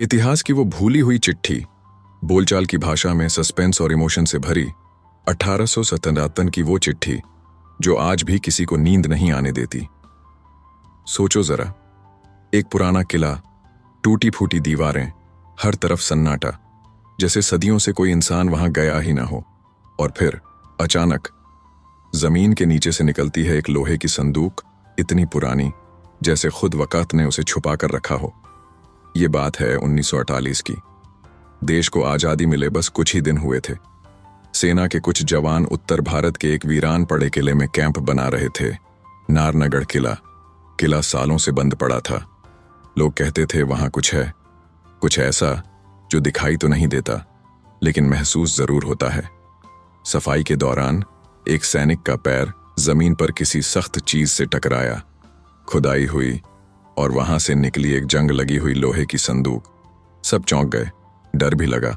इतिहास की वो भूली हुई चिट्ठी, बोलचाल की भाषा में सस्पेंस और इमोशन से भरी 1877 की वो चिट्ठी जो आज भी किसी को नींद नहीं आने देती। सोचो जरा, एक पुराना किला, टूटी फूटी दीवारें, हर तरफ सन्नाटा, जैसे सदियों से कोई इंसान वहां गया ही ना हो। और फिर अचानक जमीन के नीचे से निकलती है एक लोहे की संदूक, इतनी पुरानी जैसे खुद वक़्त ने उसे छुपा कर रखा हो। ये बात है 1948 की। देश को आज़ादी मिले बस कुछ ही दिन हुए थे। सेना के कुछ जवान उत्तर भारत के एक वीरान पड़े किले में कैंप बना रहे थे, नारनगढ़ किला। किला सालों से बंद पड़ा था। लोग कहते थे वहां कुछ है, कुछ ऐसा जो दिखाई तो नहीं देता लेकिन महसूस जरूर होता है। सफाई के दौरान एक सैनिक का पैर जमीन पर किसी सख्त चीज से टकराया। खुदाई हुई और वहां से निकली एक जंग लगी हुई लोहे की संदूक। सब चौंक गए, डर भी लगा,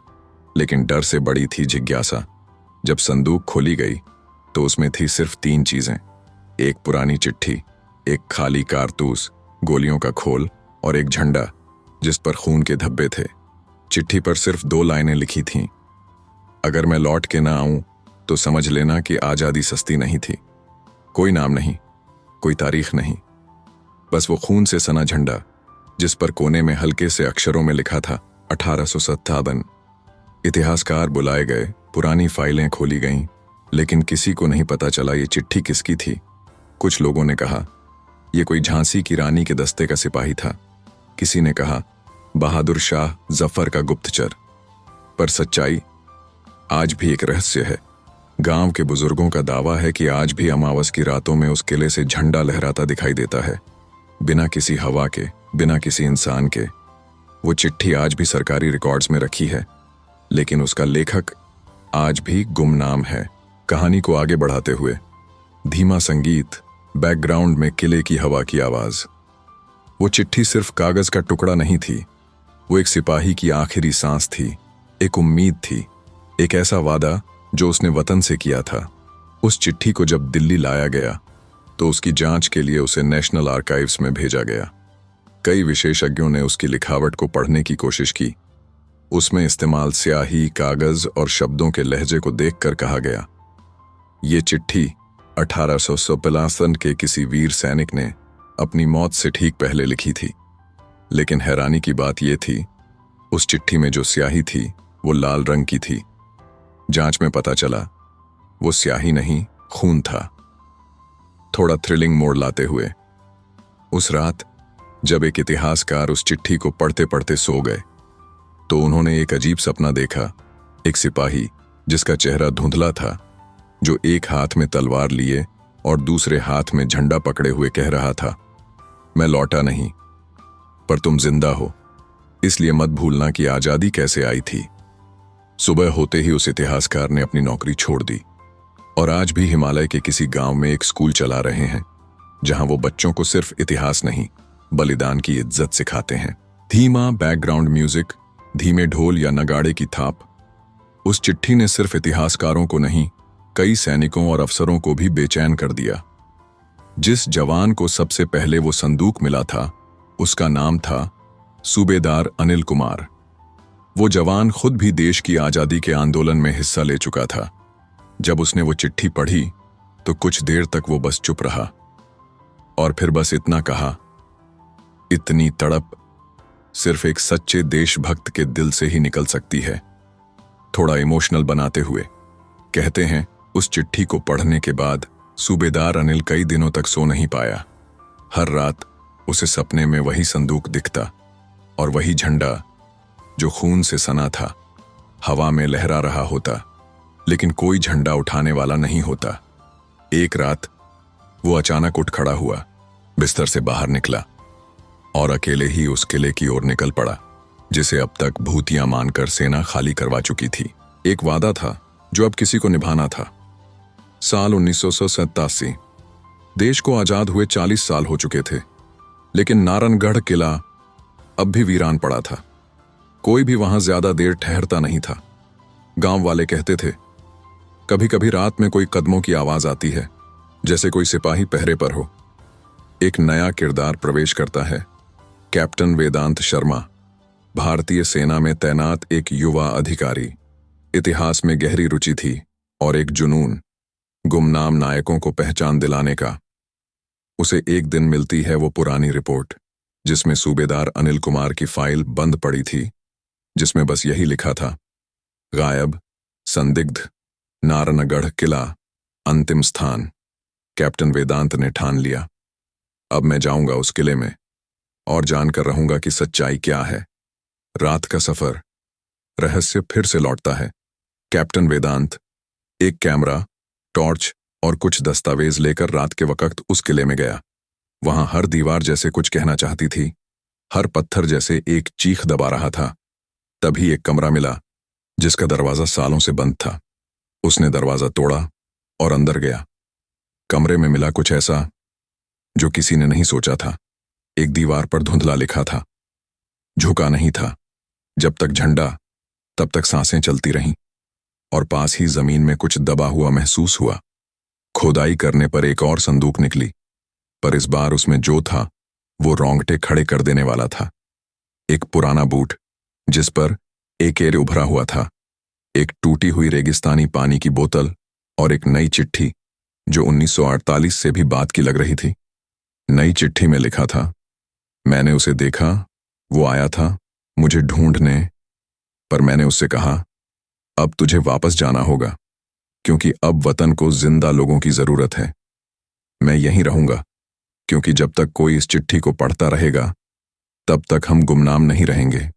लेकिन डर से बड़ी थी जिज्ञासा। जब संदूक खोली गई तो उसमें थी सिर्फ 3 चीजें, एक पुरानी चिट्ठी, एक खाली कारतूस, गोलियों का खोल और एक झंडा जिस पर खून के धब्बे थे। चिट्ठी पर सिर्फ 2 लाइनें लिखी थीं, अगर मैं लौट के ना आऊं तो समझ लेना कि आजादी सस्ती नहीं थी। कोई नाम नहीं, कोई तारीख नहीं, बस वो खून से सना झंडा जिस पर कोने में हल्के से अक्षरों में लिखा था 1857। इतिहासकार बुलाए गए, पुरानी फाइलें खोली गईं, लेकिन किसी को नहीं पता चला ये चिट्ठी किसकी थी। कुछ लोगों ने कहा ये कोई झांसी की रानी के दस्ते का सिपाही था, किसी ने कहा बहादुर शाह जफर का गुप्तचर। पर सच्चाई आज भी एक रहस्य है। गांव के बुजुर्गों का दावा है कि आज भी अमावस की रातों में उस किले से झंडा लहराता दिखाई देता है, बिना किसी हवा के, बिना किसी इंसान के। वो चिट्ठी आज भी सरकारी रिकॉर्ड्स में रखी है, लेकिन उसका लेखक आज भी गुमनाम है। कहानी को आगे बढ़ाते हुए धीमा संगीत, बैकग्राउंड में किले की हवा की आवाज। वो चिट्ठी सिर्फ कागज का टुकड़ा नहीं थी, वो एक सिपाही की आखिरी सांस थी, एक उम्मीद थी, एक ऐसा वादा जो उसने वतन से किया था। उस चिट्ठी को जब दिल्ली लाया गया तो उसकी जांच के लिए उसे नेशनल आर्काइव्स में भेजा गया। कई विशेषज्ञों ने उसकी लिखावट को पढ़ने की कोशिश की। उसमें इस्तेमाल स्याही, कागज और शब्दों के लहजे को देखकर कहा गया, ये चिट्ठी 1857 के किसी वीर सैनिक ने अपनी मौत से ठीक पहले लिखी थी। लेकिन हैरानी की बात यह थी, उस चिट्ठी में जो स्याही थी वो लाल रंग की थी। जांच में पता चला वो स्याही नहीं, खून था। थोड़ा थ्रिलिंग मोड़ लाते हुए उस रात जब एक इतिहासकार उस चिट्ठी को पढ़ते पढ़ते सो गए तो उन्होंने एक अजीब सपना देखा। एक सिपाही जिसका चेहरा धुंधला था, जो एक हाथ में तलवार लिए और दूसरे हाथ में झंडा पकड़े हुए कह रहा था, मैं लौटा नहीं, पर तुम जिंदा हो, इसलिए मत भूलना कि आजादी कैसे आई थी। सुबह होते ही उस इतिहासकार ने अपनी नौकरी छोड़ दी और आज भी हिमालय के किसी गांव में एक स्कूल चला रहे हैं, जहां वो बच्चों को सिर्फ इतिहास नहीं, बलिदान की इज्जत सिखाते हैं। धीमा बैकग्राउंड म्यूजिक, धीमे ढोल या नगाड़े की थाप। उस चिट्ठी ने सिर्फ इतिहासकारों को नहीं, कई सैनिकों और अफसरों को भी बेचैन कर दिया। जिस जवान को सबसे पहले वो संदूक मिला था, उसका नाम था सूबेदार अनिल कुमार। वो जवान खुद भी देश की आजादी के आंदोलन में हिस्सा ले चुका था। जब उसने वो चिट्ठी पढ़ी तो कुछ देर तक वो बस चुप रहा और फिर बस इतना कहा, इतनी तड़प सिर्फ एक सच्चे देशभक्त के दिल से ही निकल सकती है। थोड़ा इमोशनल बनाते हुए कहते हैं, उस चिट्ठी को पढ़ने के बाद सूबेदार अनिल कई दिनों तक सो नहीं पाया। हर रात उसे सपने में वही संदूक दिखता और वही झंडा जो खून से सना था हवा में लहरा रहा होता, लेकिन कोई झंडा उठाने वाला नहीं होता। एक रात वो अचानक उठ खड़ा हुआ, बिस्तर से बाहर निकला और अकेले ही उस किले की ओर निकल पड़ा, जिसे अब तक भूतियां मानकर सेना खाली करवा चुकी थी। एक वादा था जो अब किसी को निभाना था। साल 1987, देश को आजाद हुए 40 साल हो चुके थे, लेकिन नारनगढ़ किला अब भी वीरान पड़ा था। कोई भी वहां ज्यादा देर ठहरता नहीं था। गांव वाले कहते थे, कभी कभी रात में कोई कदमों की आवाज आती है, जैसे कोई सिपाही पहरे पर हो। एक नया किरदार प्रवेश करता है, कैप्टन वेदांत शर्मा। भारतीय सेना में तैनात एक युवा अधिकारी। इतिहास में गहरी रुचि थी और एक जुनून, गुमनाम नायकों को पहचान दिलाने का। उसे एक दिन मिलती है वो पुरानी रिपोर्ट, जिसमें सूबेदार अनिल कुमार की फाइल बंद पड़ी थी, जिसमें बस यही लिखा था, गायब, संदिग्ध, नारायणगढ़ किला, अंतिम स्थान। कैप्टन वेदांत ने ठान लिया, अब मैं जाऊंगा उस किले में और जानकर रहूंगा कि सच्चाई क्या है। रात का सफर, रहस्य फिर से लौटता है। कैप्टन वेदांत एक कैमरा, टॉर्च और कुछ दस्तावेज लेकर रात के वक्त उस किले में गया। वहां हर दीवार जैसे कुछ कहना चाहती थी, हर पत्थर जैसे एक चीख दबा रहा था। तभी एक कमरा मिला जिसका दरवाजा सालों से बंद था। उसने दरवाजा तोड़ा और अंदर गया। कमरे में मिला कुछ ऐसा जो किसी ने नहीं सोचा था। एक दीवार पर धुंधला लिखा था, झुका नहीं था, जब तक झंडा तब तक सांसें चलती रहीं। और पास ही जमीन में कुछ दबा हुआ महसूस हुआ। खोदाई करने पर एक और संदूक निकली, पर इस बार उसमें जो था वो रोंगटे खड़े कर देने वाला था। एक पुराना बूट जिस पर एक एयर उभरा हुआ था, एक टूटी हुई रेगिस्तानी पानी की बोतल और एक नई चिट्ठी जो 1948 से भी बाद की लग रही थी। नई चिट्ठी में लिखा था, मैंने उसे देखा, वो आया था मुझे ढूंढने, पर मैंने उससे कहा अब तुझे वापस जाना होगा, क्योंकि अब वतन को जिंदा लोगों की जरूरत है। मैं यहीं रहूंगा, क्योंकि जब तक कोई इस चिट्ठी को पढ़ता रहेगा तब तक हम गुमनाम नहीं रहेंगे।